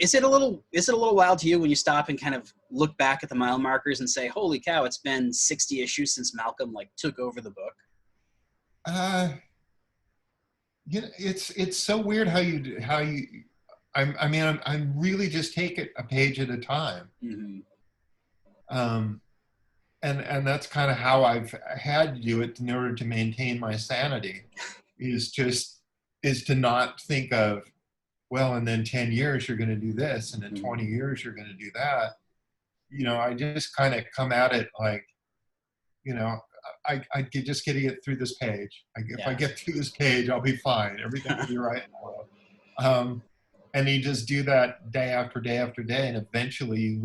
is it a little wild to you when you stop and kind of look back at the mile markers and say, holy cow, it's been 60 issues since Malcolm like took over the book? You know, it's so weird how you I'm really just take it a page at a time. Mm-hmm. And that's kind of how I've had to do it in order to maintain my sanity, is to not think of, well, and then 10 years you're going to do this, and in 20 years you're going to do that. You know, I just kind of come at it like, you know, I just get to get through this page. If I get through this page, I'll be fine. Everything will be right in the world. And you just do that day after day after day, and eventually you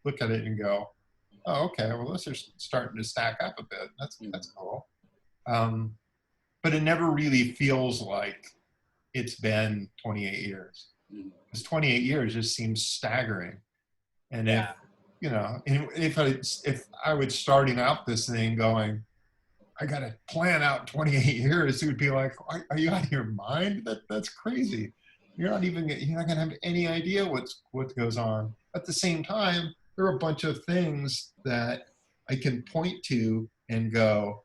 look at it and go, oh, okay, well, this is starting to stack up a bit. That's cool. But it never really feels like it's been 28 years. Because 28 years just seems staggering. And if I was starting out this thing going, I got to plan out 28 years, it would be like, are you out of your mind? That's crazy. You're not going to have any idea what goes on. At the same time, there are a bunch of things that I can point to and go,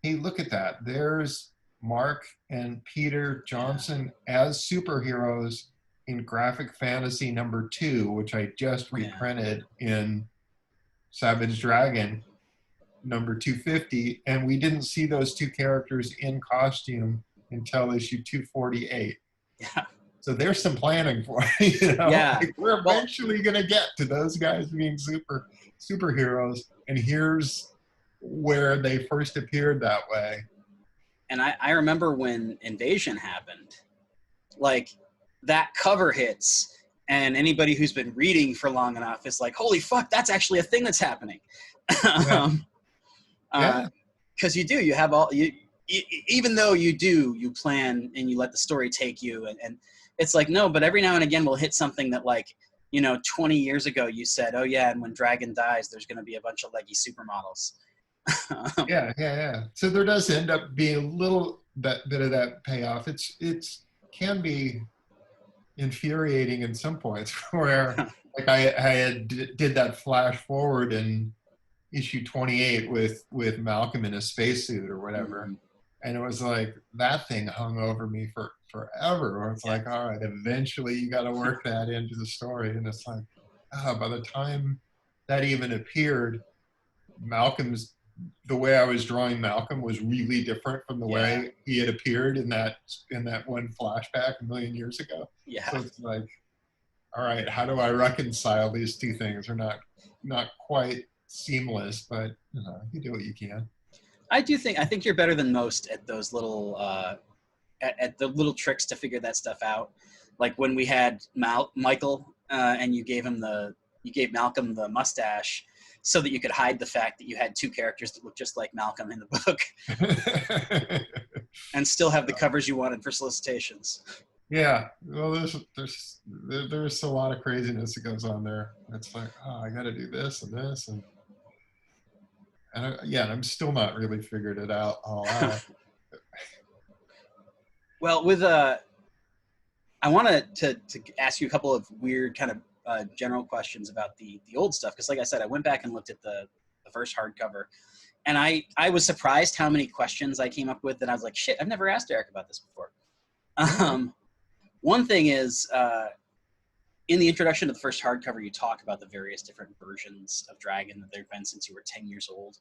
hey, look at that. There's Mark and Peter Johnson as superheroes in Graphic Fantasy #2, which I just reprinted in Savage Dragon #250, and we didn't see those two characters in costume until issue 248. Yeah. So there's some planning for it, you know? Yeah. Like, we're eventually going to get to those guys being superheroes, and here's where they first appeared that way. And I remember when Invasion happened, like, that cover hits, and anybody who's been reading for long enough is like, holy fuck, that's actually a thing that's happening. Because you have all, even though you plan and you let the story take you, and it's like, no, but every now and again we'll hit something that, like, 20 years ago you said, oh yeah, and when Dragon dies, there's going to be a bunch of leggy supermodels. Yeah. So there does end up being a little bit of that payoff. It's can be infuriating in some points where, like, I did that flash forward in issue 28 with Malcolm in a spacesuit or whatever, and it was like that thing hung over me for forever. Where it's like, all right, eventually you got to work that into the story, and it's like, by the time that even appeared, the way I was drawing Malcolm was really different from the way he had appeared in that one flashback a million years ago. Yeah. So it's like, all right, how do I reconcile these two things? They're not quite seamless, but you do what you can. I think you're better than most at those little at the little tricks to figure that stuff out. Like when we had Michael and you gave Malcolm the mustache so that you could hide the fact that you had two characters that look just like Malcolm in the book, and still have the covers you wanted for solicitations. Yeah, well, there's a lot of craziness that goes on there. It's like, I got to do this and this, and I'm still not really figured it out all out. Well, I wanted to ask you a couple of weird kind of general questions about the old stuff, because like I said, I went back and looked at the first hardcover, and I was surprised how many questions I came up with that I was like, shit, I've never asked Erik about this before. One thing is, in the introduction to the first hardcover, you talk about the various different versions of Dragon that there have been since you were 10 years old.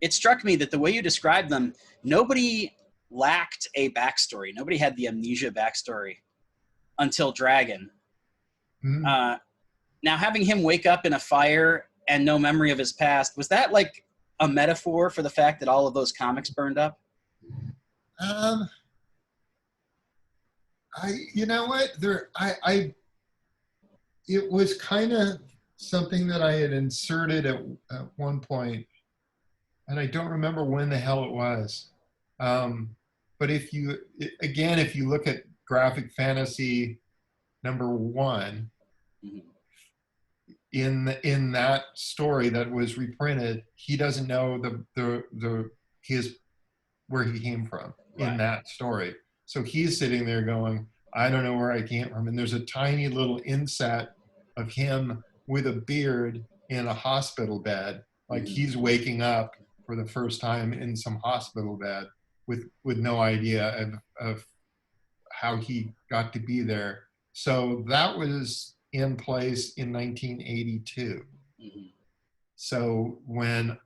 It struck me that the way you described them, nobody lacked a backstory. Nobody had the amnesia backstory until Dragon. Now, having him wake up in a fire and no memory of his past, was that like a metaphor for the fact that all of those comics burned up? You know what? It was kind of something that I had inserted at one point, and I don't remember when the hell it was. But if you look at Graphic Fantasy #1, in that story that was reprinted, he doesn't know where he came from in that story. So he's sitting there going, I don't know where I came from. And there's a tiny little inset of him with a beard in a hospital bed, like Mhm. he's waking up for the first time in some hospital bed with no idea of how he got to be there. So that was in place in 1982. Mhm. So when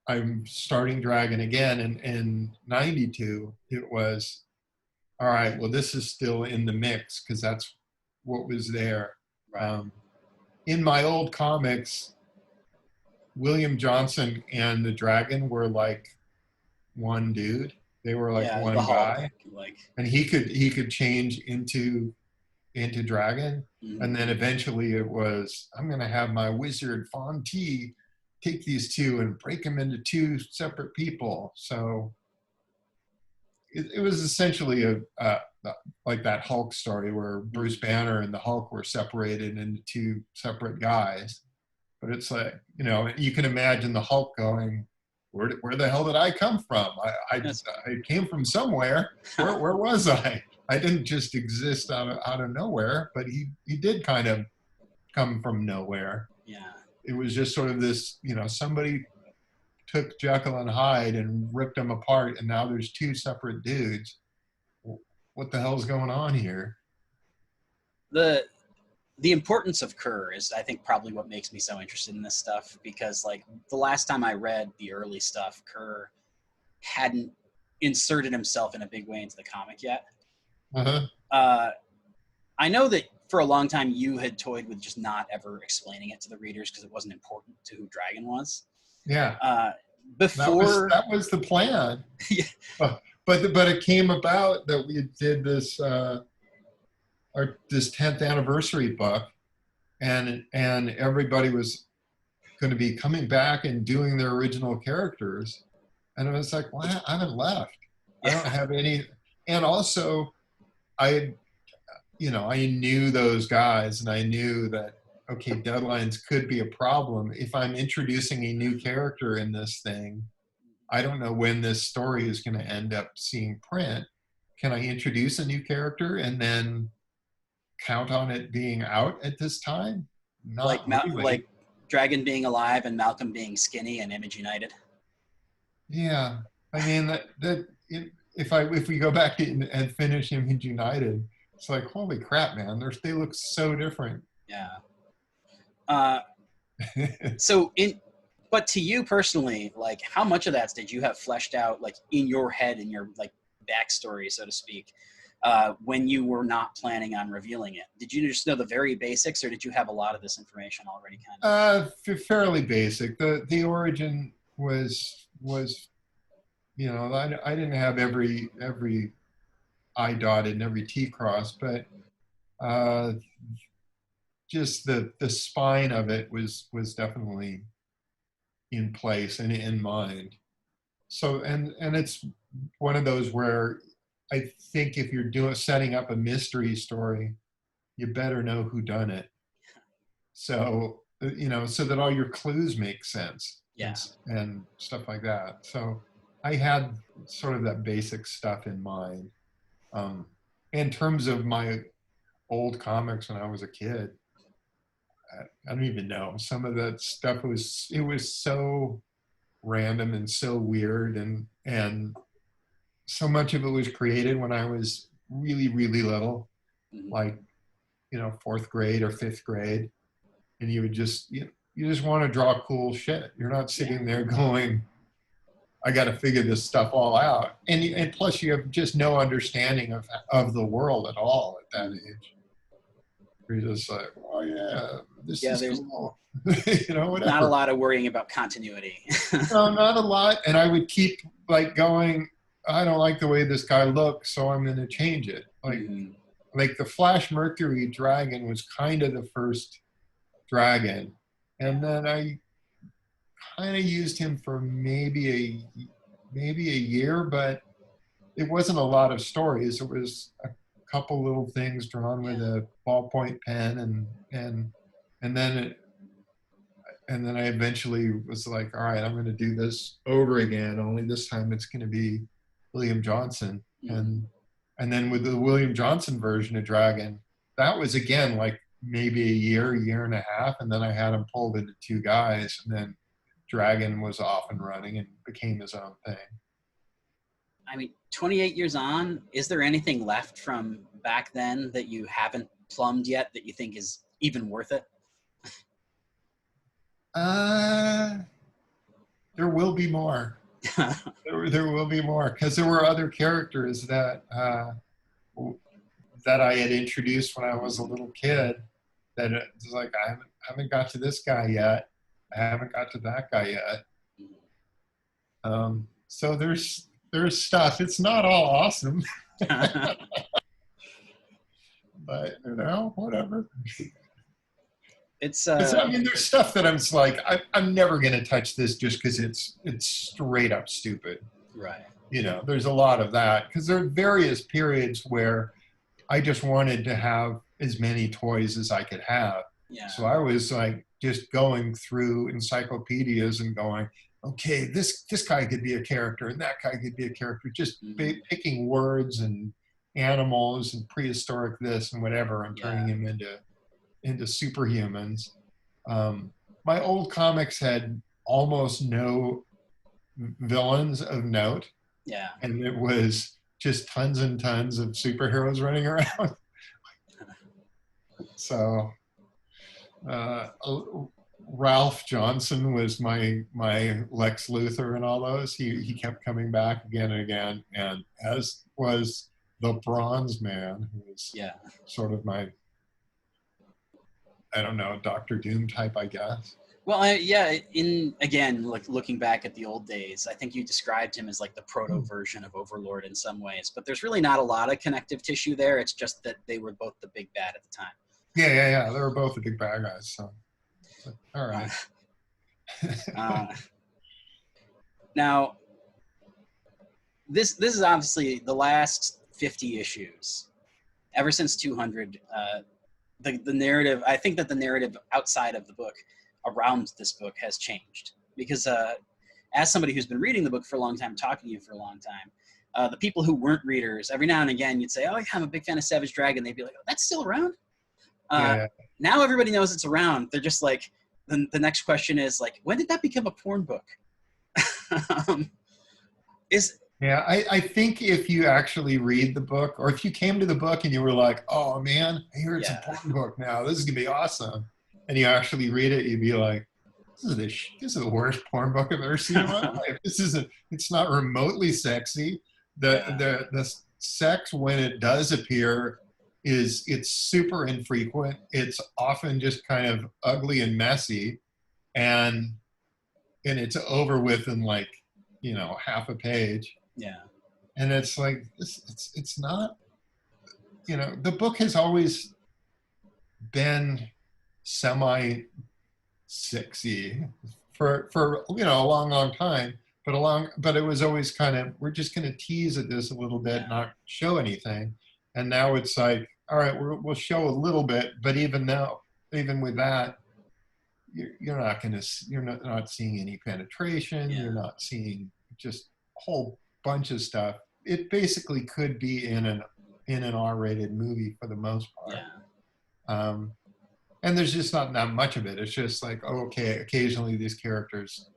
I'm starting Dragon again in 92, it was, all right, well, this is still in the mix because that's what was there. Right. Um, in my old comics, William Johnson and the Dragon were like one dude. They were like Yeah, the one Hulk. guy, Like, and he could change into Dragon, and mhm. then eventually it was, I'm going to have my wizard Fonte take these two and break them into two separate people. So it was essentially like that Hulk story where Bruce Mhm. Banner and the Hulk were separated into two separate guys. But it's like, you can imagine the Hulk going, where the hell did I come from? I came from somewhere. Where was I? I didn't just exist out of nowhere, but he did kind of come from nowhere. Yeah. It was just sort of this, somebody took Jekyll and Hyde and ripped them apart, and now there's two separate dudes. What the hell's going on here? The the importance of Kerr is, I think, probably what makes me so interested in this stuff, because like the last time I read the early stuff, Kerr hadn't inserted himself in a big way into the comic yet. Uh-huh. Uh, I know that for a long time you had toyed with just not ever explaining it to the readers because it wasn't important to who Dragon was. Yeah, Uh, that was before, that was the plan. yeah, But it came about that we did this 10th anniversary book, and everybody was going to be coming back and doing their original characters, and it was like, well, I haven't left. I don't have any. And also, I I knew those guys, and I knew that, okay, deadlines could be a problem if I'm introducing a new character in this thing. I don't know when this story is going to end up seeing print. Can I introduce a new character and then count on it being out at this time? Not really. like Dragon being alive and Malcolm being skinny and Image United. Yeah, I mean if we go back and finish Image United, it's like, holy crap, man! They look so different. Yeah. Uh, so in but to you personally, like how much of that did you have fleshed out like in your head, in your like backstory, so to speak, when you were not planning on revealing it? Did you just know the very basics, or did you have a lot of this information already kind of? Fairly basic. The origin was I didn't have every I dotted and every T crossed, but uh, just the spine of it was definitely in place and in mind. So and it's one of those where I think if you're setting up a mystery story, you better know who done it. So so that all your clues make sense Yeah. and stuff like that. So I had sort of that basic stuff in mind. Um, in terms of my old comics when I was a kid, I don't even know. Some of that stuff was so random and so weird, and so much of it was created when I was really really little, Mhm. like fourth grade or fifth grade, and you would just you just want to draw cool shit. You're not Yeah. sitting there going, I got to figure this stuff all out, and plus you have just no understanding of the world at all at that Mhm. age. You're just like, oh yeah, this Yeah. is There's cool, not a whatever. lot of worrying about continuity. No, not a lot. And I would keep like going, I don't like the way this guy looks, so I'm going to change it. Mhm. Like the Flash Mercury dragon was kind of the first dragon, Yeah. and then I kind of used him for maybe a year, but it wasn't a lot of stories. It was a couple little things drawn with Yeah. a ballpoint pen, and then I eventually was like, all right, I'm going to do this over again. Only this time it's going to be William Johnson, Mhm. and And then with the William Johnson version of Dragon, that was again like maybe a year and a half, and then I had him pulled into two guys, and then Dragon was off and running and became his own thing. I mean, 28 years on, is there anything left from back then that you haven't plumbed yet that you think is even worth it? There will be more. There will be more, because there were other characters that that I had introduced when I was a little kid. That it was like I haven't got to this guy yet. I haven't got to that guy yet. So there's stuff. It's not all awesome, but you know, whatever. It's I mean, there's stuff that I'm just like, I'm never gonna touch this just because it's straight up stupid. right. You know, there's a lot of that because there are various periods where I just wanted to have as many toys as I could have. Yeah. So I was like just going through encyclopedias and going, okay, this guy could be a character and that guy could be a character, just picking words and animals and prehistoric this and whatever and turning him into superhumans. My old comics had almost no villains of note. Yeah. And it was just tons and tons of superheroes running around. So Ralph Johnson was my Lex Luthor and all those. He kept coming back again and again, and as was the Bronze Man, who was sort of my, I don't know, Doctor Doom type, I guess. Well, like looking back at the old days, I think you described him as like the proto version of Overlord in some ways, but there's really not a lot of connective tissue there. It's just that they were both the big bad at the time. Yeah. They were both the big bad guys. So, all right. Now, this is obviously the last 50 issues. Ever since 200, the narrative. I think that the narrative outside of the book, around this book, has changed because as somebody who's been reading the book for a long time, talking to you for a long time, the people who weren't readers, every now and again you'd say, oh yeah, I'm a big fan of Savage Dragon. They'd be like, oh, that's still around? Now everybody knows it's around. They're just like, the next question is like, when did that become a porn book? I think if you actually read the book, or if you came to the book and you were like, oh man, I hear it's a porn book now, this is gonna be awesome, and you actually read it, you'd be like, this is the worst porn book I've ever seen in my life. It's not remotely sexy. The sex, when it does appear, it's super infrequent. It's often just kind of ugly and messy, and it's over with in like, you know, half a page. Yeah. And it's like, it's not, you know, the book has always been semi sexy for you know, a long time, but it was always kind of, we're just going to tease at this a little bit, not show anything. And now it's like, all right, we'll show a little bit, but even with that, you're not seeing any penetration. You're not seeing just a whole bunch of stuff. It basically could be in an R-rated movie for the most part. And there's just not that much of it. It's just like, oh, okay, occasionally these characters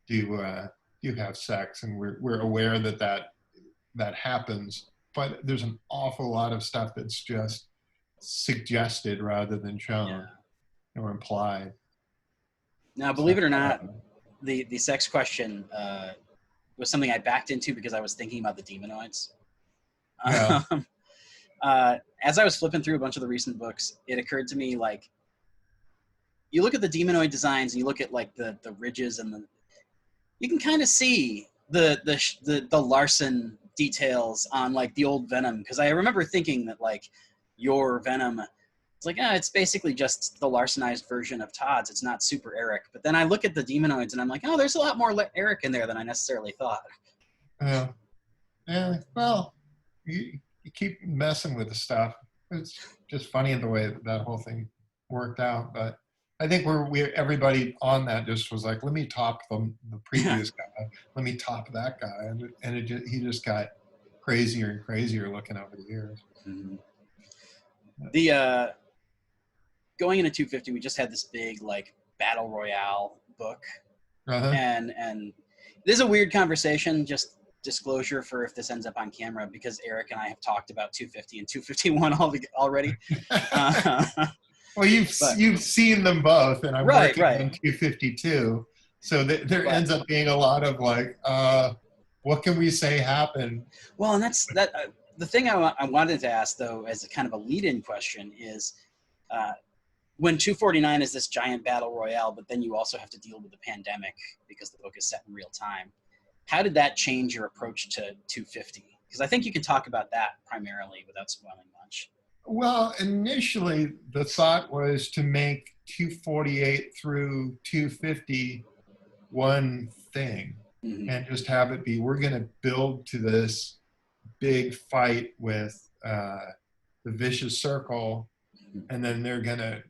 do have sex, and we're aware that happens. But there's an awful lot of stuff that's just suggested rather than shown or implied. Now, believe it or not, the sex question was something I backed into because I was thinking about the demonoids. Yeah. As I was flipping through a bunch of the recent books, it occurred to me, like, you look at the demonoid designs and you look at like the ridges and you can kind of see the Larsen details on like the old Venom, because I remember thinking that like your Venom, it's like, it's basically just the Larsenized version of Todd's. It's not super Erik. But then I look at the demonoids and I'm like, oh, there's a lot more Erik in there than I necessarily thought. Yeah. Well, you keep messing with the stuff. It's just funny the way that whole thing worked out. But I think everybody on that just was like, let me top the previous guy. Let me top that guy. And he just got crazier and crazier looking over the years. Mm-hmm. The going into 250, we just had this big like battle royale book, Uh-huh. and this is a weird conversation. Just disclosure for if this ends up on camera, because Erik and I have talked about 250 and 251 already. Uh, Well, but you've seen them both, and I'm right, working right. on 252, so there But ends up being a lot of like, what can we say happened? well, and that's that. The thing I wanted to ask though, as a kind of a lead-in question, is uh, when 249 is this giant battle royale, but then you also have to deal with the pandemic because the book is set in real time. How did that change your approach to 250? Because I think you can talk about that primarily without spoiling much. Well, initially the thought was to make 248 through 250 one thing, Mm-hmm. and just have it be, we're going to build to this big fight with the vicious circle, and then they're gonna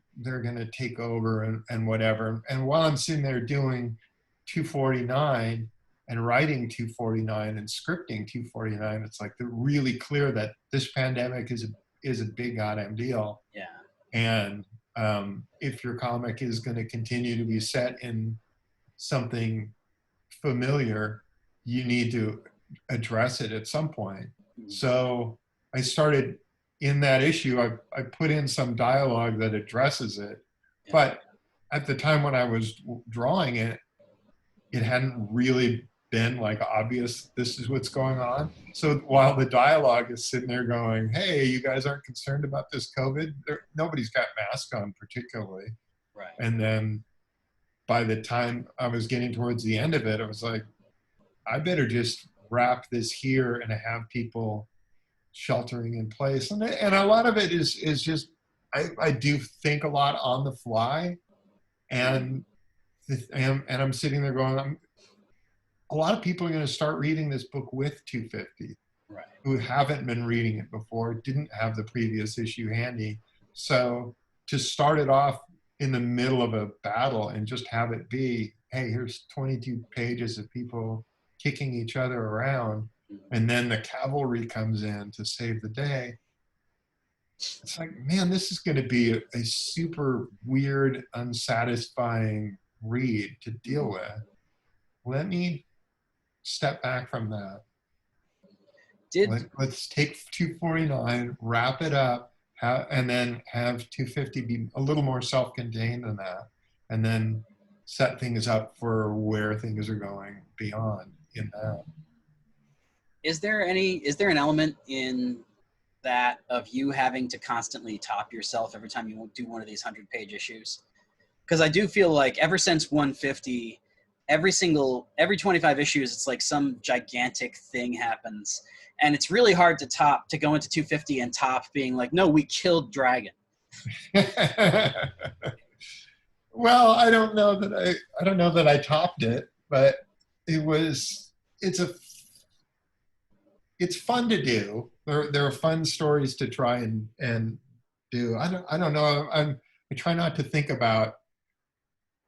take over and whatever. And while I'm sitting there doing 249 and writing 249 and scripting 249, it's like they're really clear that this pandemic is a big goddamn deal. Yeah. And if your comic is going to continue to be set in something familiar, you need to address it at some point. Mm-hmm. So I started in that issue, I put in some dialogue that addresses it. Yeah. But at the time when I was drawing it, it hadn't really been like obvious this is what's going on. So while the dialogue is sitting there going, hey, you guys aren't concerned about this COVID? Nobody's got masks on particularly. Right. And then by the time I was getting towards the end of it, I was like, I better just wrap this here and have people sheltering in place. And a lot of it is just, I do think a lot on the fly. And I'm sitting there going, a lot of people are going to start reading this book with 250, right, who haven't been reading it before, didn't have the previous issue handy. So to start it off in the middle of a battle and just have it be, hey, here's 22 pages of people kicking each other around, and then the cavalry comes in to save the day. It's like, man, this is going to be a super weird, unsatisfying read to deal with. Let me step back from that. Let's take 249, wrap it up, and then have 250 be a little more self-contained than that, and then set things up for where things are going beyond in that. Is there an element in that of you having to constantly top yourself every time you do one of these 100-page issues? Because I do feel like ever since 150, every 25 issues, it's like some gigantic thing happens, and it's really hard to go into 250 and top being like, no, we killed Dragon. Well, I don't know that I topped it, but it's fun to do. There are fun stories to try and do. I don't know. I try not to think about,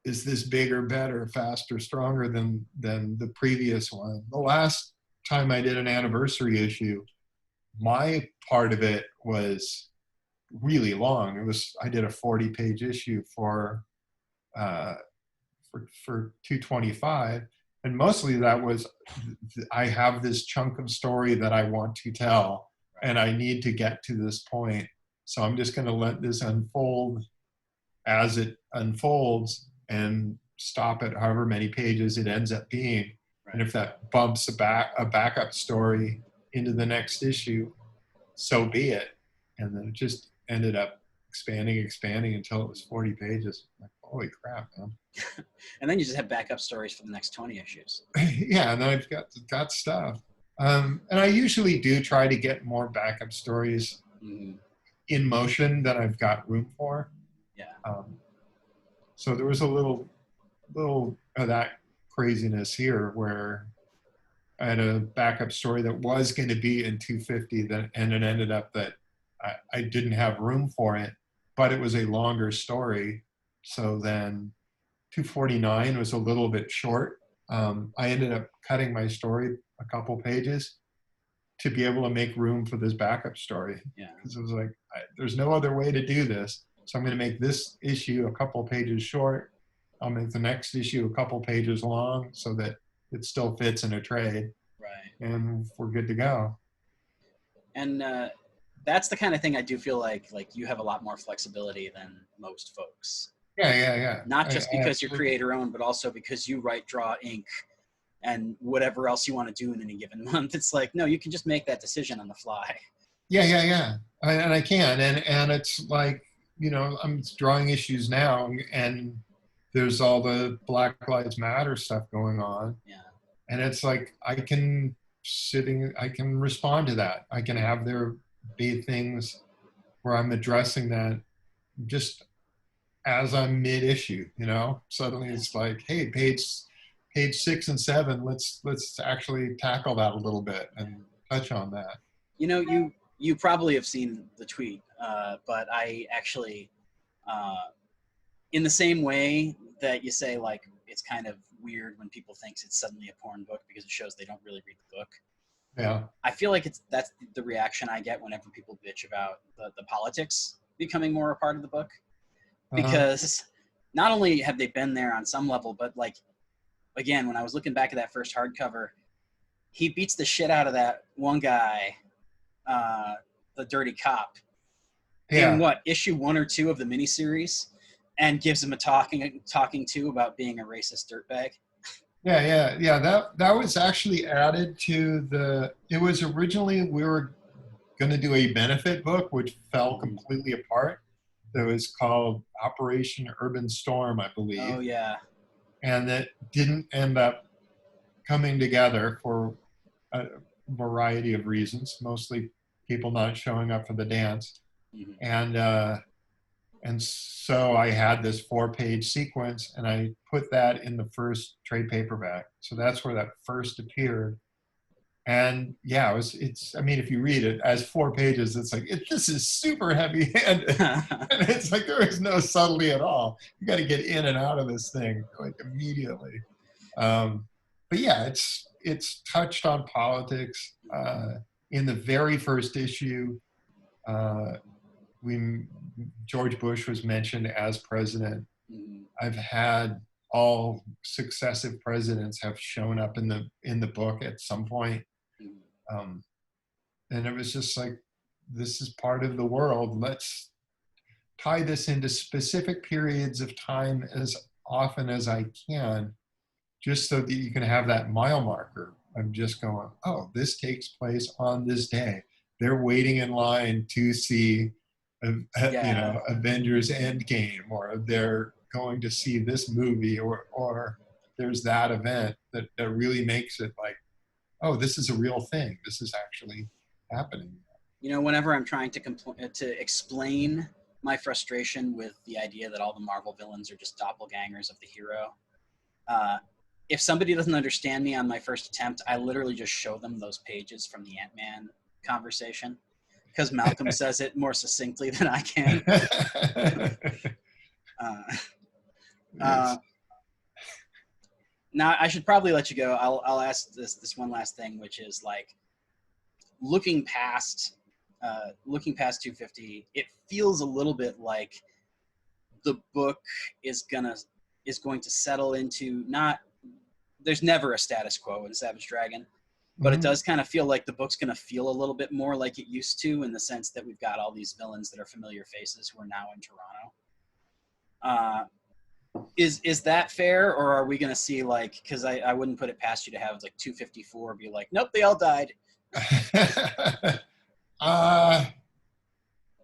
is this bigger, better, faster, stronger than the previous one. The last time I did an anniversary issue, my part of it was really long. I did a 40-page issue for 225, and mostly that was, I have this chunk of story that I want to tell, and I need to get to this point, so I'm just going to let this unfold as it unfolds and stop at however many pages it ends up being. Right. And if that bumps a backup story into the next issue, so be it. And then it just ended up expanding until it was 40 pages. Like, holy crap, man. And then you just have backup stories for the next 20 issues. Yeah, and then I've got stuff. And I usually do try to get more backup stories in motion than I've got room for. Yeah. So there was a little of that craziness here where I had a backup story that was going to be in 250, and it ended up that I didn't have room for it, but it was a longer story. So then 249 was a little bit short. I ended up cutting my story a couple pages, to be able to make room for this backup story. Yeah. Because it was like, there's no other way to do this. So I'm going to make this issue a couple pages short. I'll make the next issue a couple pages long so that it still fits in a trade. Right. And we're good to go. And that's the kind of thing I do feel like you have a lot more flexibility than most folks. Yeah. Not just because you're Absolutely. creator owned, but also because you write, draw, ink, and whatever else you want to do in any given month. It's like, no, you can just make that decision on the fly. Yeah. And I can. And it's like, I'm drawing issues now, and there's all the Black Lives Matter stuff going on. Yeah. And it's like, I can respond to that. I can have there be things where I'm addressing that just as I'm mid-issue, suddenly it's like, hey, page 6 and 7, let's actually tackle that a little bit and touch on that. You probably have seen the tweet, but I actually, in the same way that you say, like, it's kind of weird when people think it's suddenly a porn book because it shows they don't really read the book. Yeah. I feel like that's the reaction I get whenever people bitch about the politics becoming more a part of the book. Because not only have they been there on some level, but like, again, when I was looking back at that first hardcover, he beats the shit out of that one guy, the dirty cop, in issue 1 or 2 of the miniseries, and gives him a talking to about being a racist dirtbag. Yeah. That was actually added to it was originally, we were going to do a benefit book, which fell completely apart. That was called Operation Urban Storm, I believe. Oh, yeah. And that didn't end up coming together for a variety of reasons, mostly people not showing up for the dance. Mm-hmm. And so I had this 4-page sequence, and I put that in the first trade paperback. So that's where that first appeared. And yeah, I mean, if you read it as 4 pages, it's like, this is super heavy handed. And it's like, there is no subtlety at all. You got to get in and out of this thing like immediately. But yeah, it's touched on politics. In the very first issue, George Bush was mentioned as president. I've had all successive presidents have shown up in the book at some point. And it was just like, this is part of the world. Let's tie this into specific periods of time as often as I can, just so that you can have that mile marker of just going, oh, this takes place on this day. They're waiting in line to see, Avengers Endgame, or they're going to see this movie, or there's that event that really makes it like, oh, this is a real thing. This is actually happening. Whenever I'm trying to explain my frustration with the idea that all the Marvel villains are just doppelgangers of the hero, if somebody doesn't understand me on my first attempt, I literally just show them those pages from the Ant-Man conversation, because Malcolm says it more succinctly than I can. Now, I should probably let you go. I'll ask this one last thing, which is like, looking past 250, it feels a little bit like the book is going to settle into, not, there's never a status quo in Savage Dragon, but it does kind of feel like the book's going to feel a little bit more like it used to, in the sense that we've got all these villains that are familiar faces who are now in Toronto. Is that fair, or are we going to see, like, because I wouldn't put it past you to have like 254 be like, nope, they all died.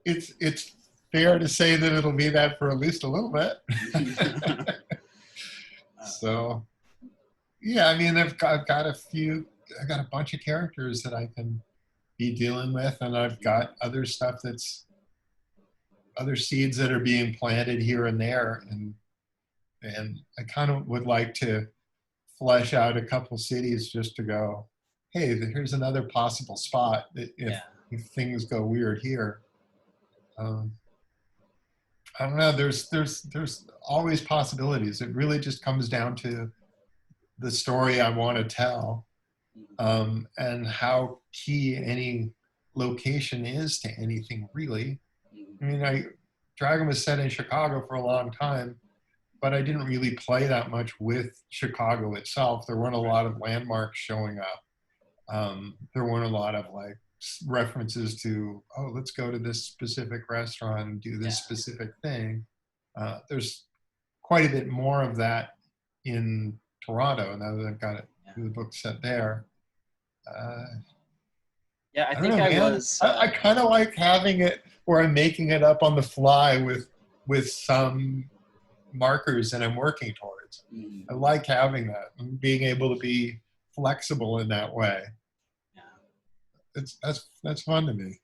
It's fair to say that it'll be that for at least a little bit. So yeah, I mean, I've got a bunch of characters that I can be dealing with, and I've got other stuff other seeds that are being planted here and there, and I kind of would like to flesh out a couple cities just to go, hey, here's another possible spot if things go weird here. I don't know. There's always possibilities. It really just comes down to the story I want to tell, and how key any location is to anything really. Mm. I mean, Dragon was set in Chicago for a long time, but I didn't really play that much with Chicago itself. There weren't a lot of landmarks showing up. There weren't a lot of like references to, oh, let's go to this specific restaurant and do this Yeah. specific thing. There's quite a bit more of that in Toronto now that I've got it, Yeah. the book set there. Uh, Yeah, I I don't think know, I man. was. I kind of like having it where I'm making it up on the fly with some markers that I'm working towards. Mm, I like having that and being able to be flexible in that way. yeah. That's fun to me.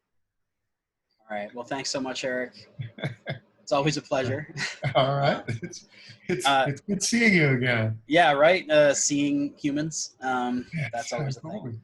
All right. Well, thanks so much, Eric. It's always a pleasure. All right, Uh, uh, it's good seeing you again. yeah. Right. Seeing humans. That's Yes, always a thing. totally.